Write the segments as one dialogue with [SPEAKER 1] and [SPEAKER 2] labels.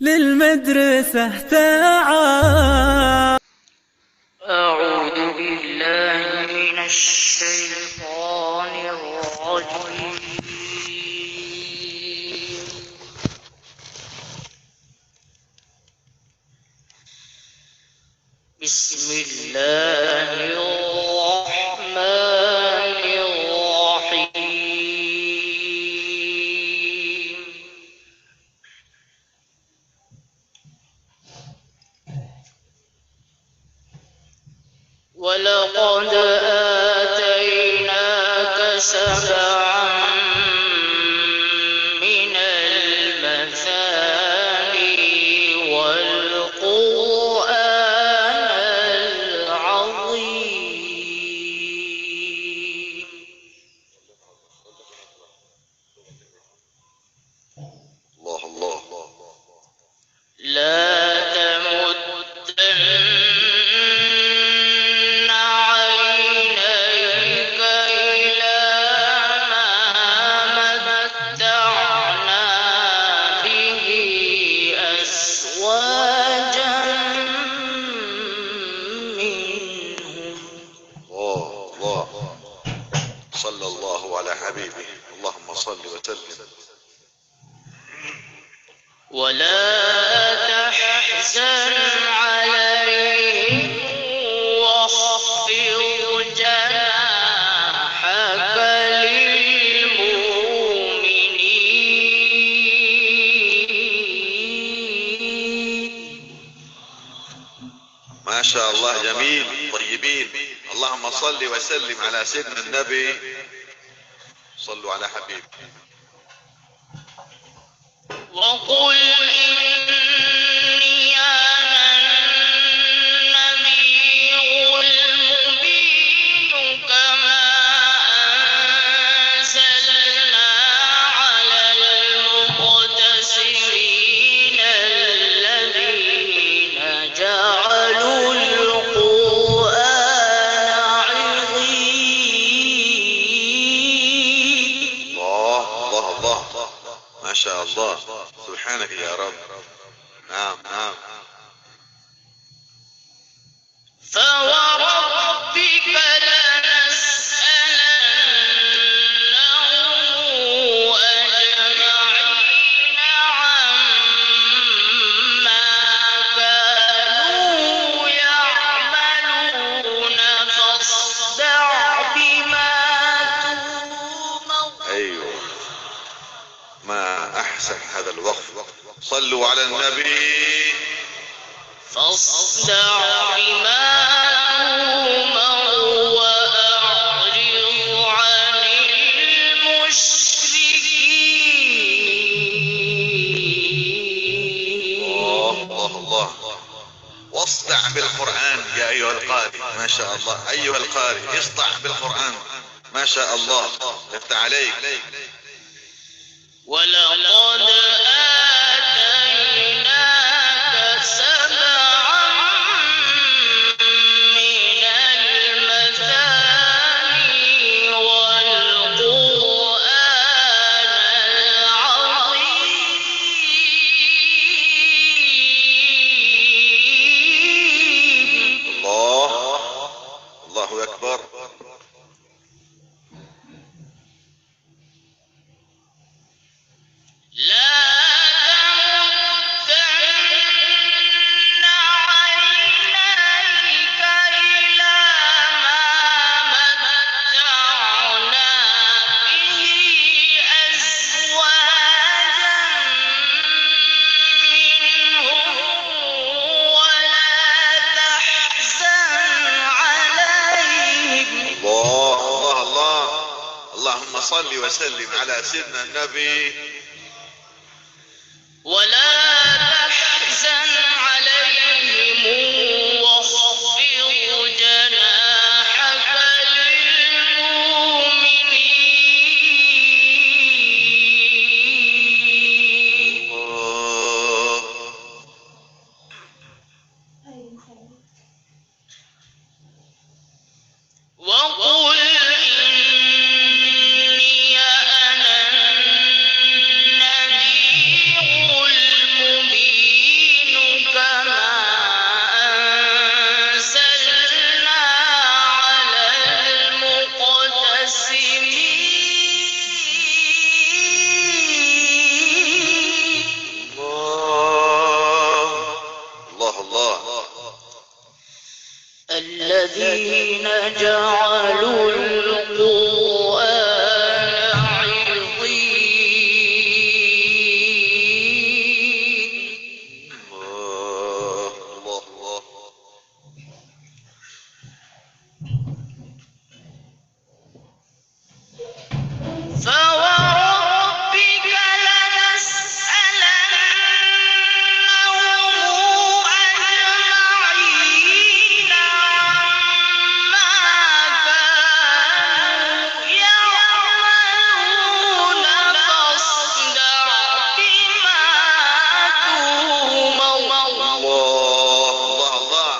[SPEAKER 1] للمدرسة تعال.
[SPEAKER 2] أعوذ بالله من الشيطان الرجيم. بسم الله الرحمن الرحيم. ولقد آتيناك سبعا من المثاني والقرآن العظيم.
[SPEAKER 3] الله الله.
[SPEAKER 2] لا تمدن عينيك إلى ما متعنا به أزواجا منهم.
[SPEAKER 3] الله. صلى الله على حبيبه. اللهم صل وسلم.
[SPEAKER 2] ولا تحزن عليهم واخفض جناحك للمؤمنين.
[SPEAKER 3] ما شاء الله، جميل، طيبين. اللهم صل وسلم على سيدنا النبي. صلوا على حبيبه.
[SPEAKER 2] وقل إني أنا النذير المبين كما أنزلنا على المقتسمين الذين جعلوا القرآن عضين.
[SPEAKER 3] الله. ما شاء الله، سبحانك يا رب. نعم.
[SPEAKER 2] فوربك لنسألنهم أجمعين عما كانوا يعملون. فاصدع بما تؤمر.
[SPEAKER 3] ايوه، ما احسن هذا الوقف. صلوا على النبي.
[SPEAKER 2] فاصدع بما تؤمر وأعرض عن المشركين.
[SPEAKER 3] الله. واصدع بالقرآن يا ايها القارئ. ما شاء الله، ايها القارئ اصدع بالقرآن. ما شاء الله، يفتح عليك.
[SPEAKER 2] ولقد آتيناك سبعا من المثاني والقرآن العظيم.
[SPEAKER 3] الله اكبر.
[SPEAKER 2] لا تمدن عينيك إلى ما متعنا به أزواجا منهم ولا تحزن عليهم.
[SPEAKER 3] الله. اللهم صل وسلم على سيدنا النبي.
[SPEAKER 2] ولا تحزن عليهم واخفض جناحك للمؤمنين. وقل إني أنا النذير المبين الذين جعلوا القرآن عضين.
[SPEAKER 3] الله الله الله.
[SPEAKER 2] فوربك لنسألنهم أجمعين عما كانوا يعملون فاصدع بما تؤمر.
[SPEAKER 3] الله الله الله.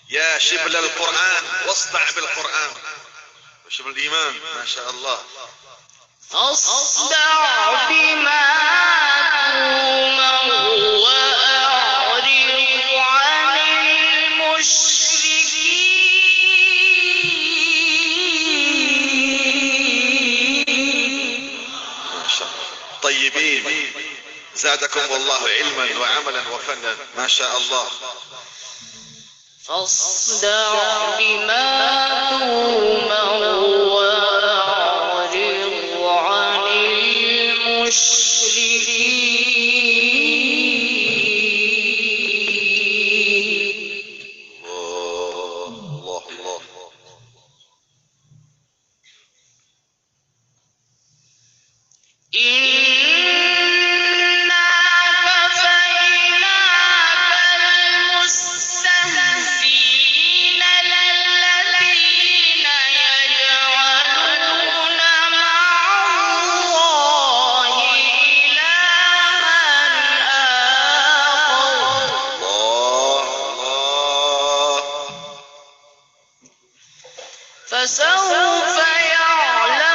[SPEAKER 3] يا شبل القرآن واصدع بالقرآن، شبل الإيمان ما شاء الله.
[SPEAKER 2] فاصدع بما تؤمر وأعرض عن المشركين.
[SPEAKER 3] ما شاء الله. طيبين، زادكم الله علما وعملا وفنا ما شاء الله.
[SPEAKER 2] فاصدع بما تؤمر وأعرض عن المشركين.
[SPEAKER 3] الله الله.
[SPEAKER 2] إنا كفيناك المستهزئين الذين يجعلون مع الله إلها آخر.
[SPEAKER 3] الله الله.
[SPEAKER 2] فسوف يعلمون.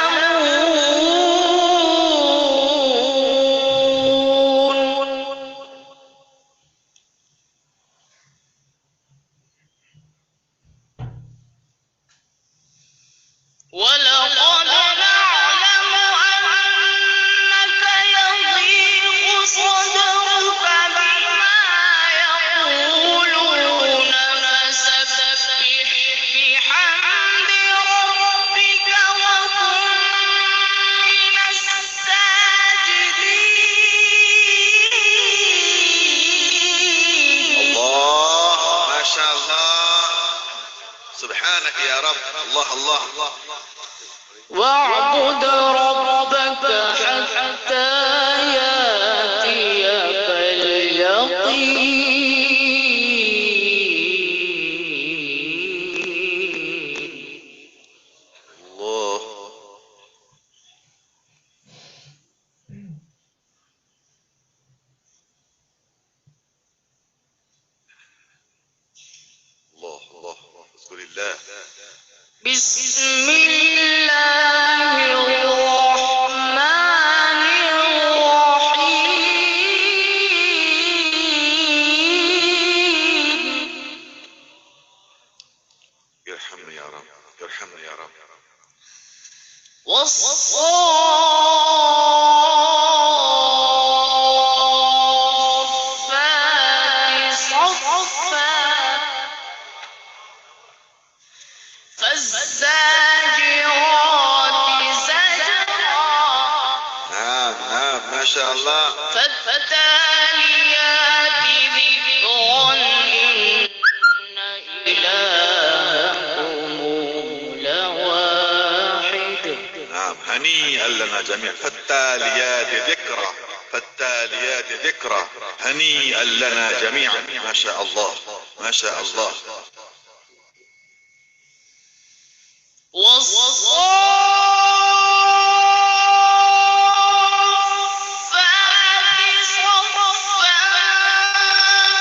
[SPEAKER 2] ولقد نعلم أنك يضيق صدرك بما يقولون فسبح بحمد ربك وكن من الساجدين.
[SPEAKER 3] الله ما شاء الله. سبحانك يا رب. الله الله الله.
[SPEAKER 2] واعبد ربك حتى يأتيك اليقين.
[SPEAKER 3] الله الله الله. اذكر الله.
[SPEAKER 2] بسم الله الرحمن الرحيم.
[SPEAKER 3] يرحمني يا رب، يرحمني يا رب.
[SPEAKER 2] والصافات صفا فالزاجرات زجرا
[SPEAKER 3] نعم نعم ما شاء الله.
[SPEAKER 2] فالتاليات ذكرا إن إلهكم لواحد.
[SPEAKER 3] نعم هنيئا لنا جميعا. فالتاليات ذكرى، فالتاليات ذكرى، هنيئا لنا جميعا ما شاء الله ما شاء الله.
[SPEAKER 2] والصافات صفا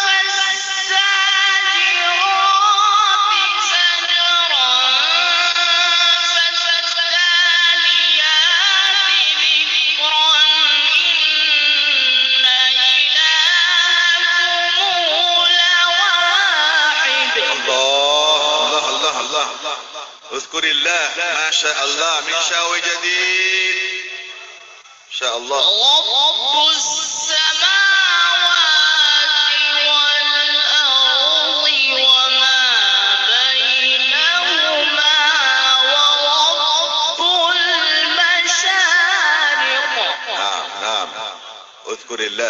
[SPEAKER 2] فالزاجرات زجرا فالتاليات ذكرا إن إلهكم لواحد.
[SPEAKER 3] الله الله الله الله. اذكر الله ما شاء الله من شاء جديد ان شاء الله.
[SPEAKER 2] رب السماوات والأرض وما بينهما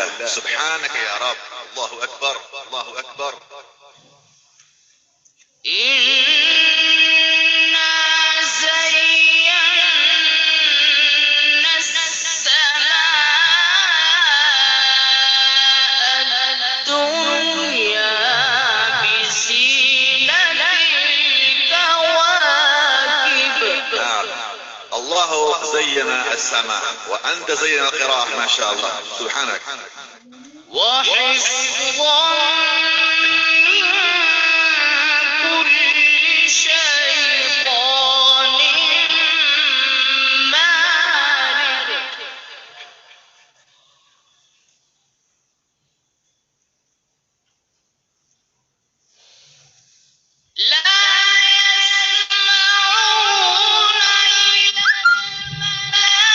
[SPEAKER 3] بالله. سبحانك يا رب. الله اكبر، الله اكبر.
[SPEAKER 2] إنا زينا السماء الدنيا بزينة الكواكب.
[SPEAKER 3] نعم، الله زين السماء وانت زين القراءة. ما شاء الله، سبحانك.
[SPEAKER 2] وحفظا من كل شيطان مارد. لا يسمعون إلى الملأ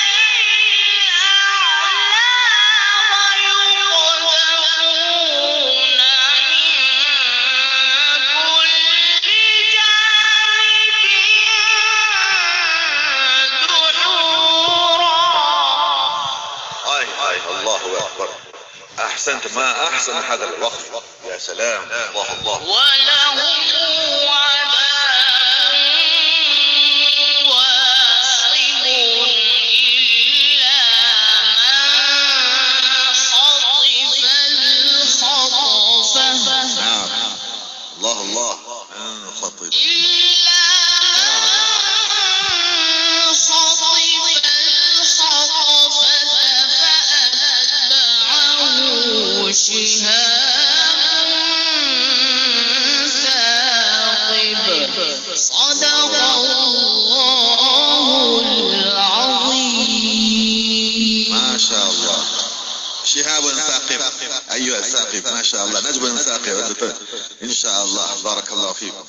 [SPEAKER 2] الأعلى ويقذفون من كل جانب دحورا.
[SPEAKER 3] الله اكبر. احسنت، ما احسن هذا الوقت. يا سلام. الله الله.
[SPEAKER 2] ولهم عذاب واصب إلا من خطف الخطفة.
[SPEAKER 3] نعم، الله الله. خطيب.
[SPEAKER 2] إلا من خطف الخطفة فأتبعه شهاب ثاقب. صدق الله العظيم.
[SPEAKER 3] ما شاء الله. شهاب ثاقب. ايها الثاقب، ما شاء الله. نجم ثاقب ان شاء الله. بارك الله فيكم.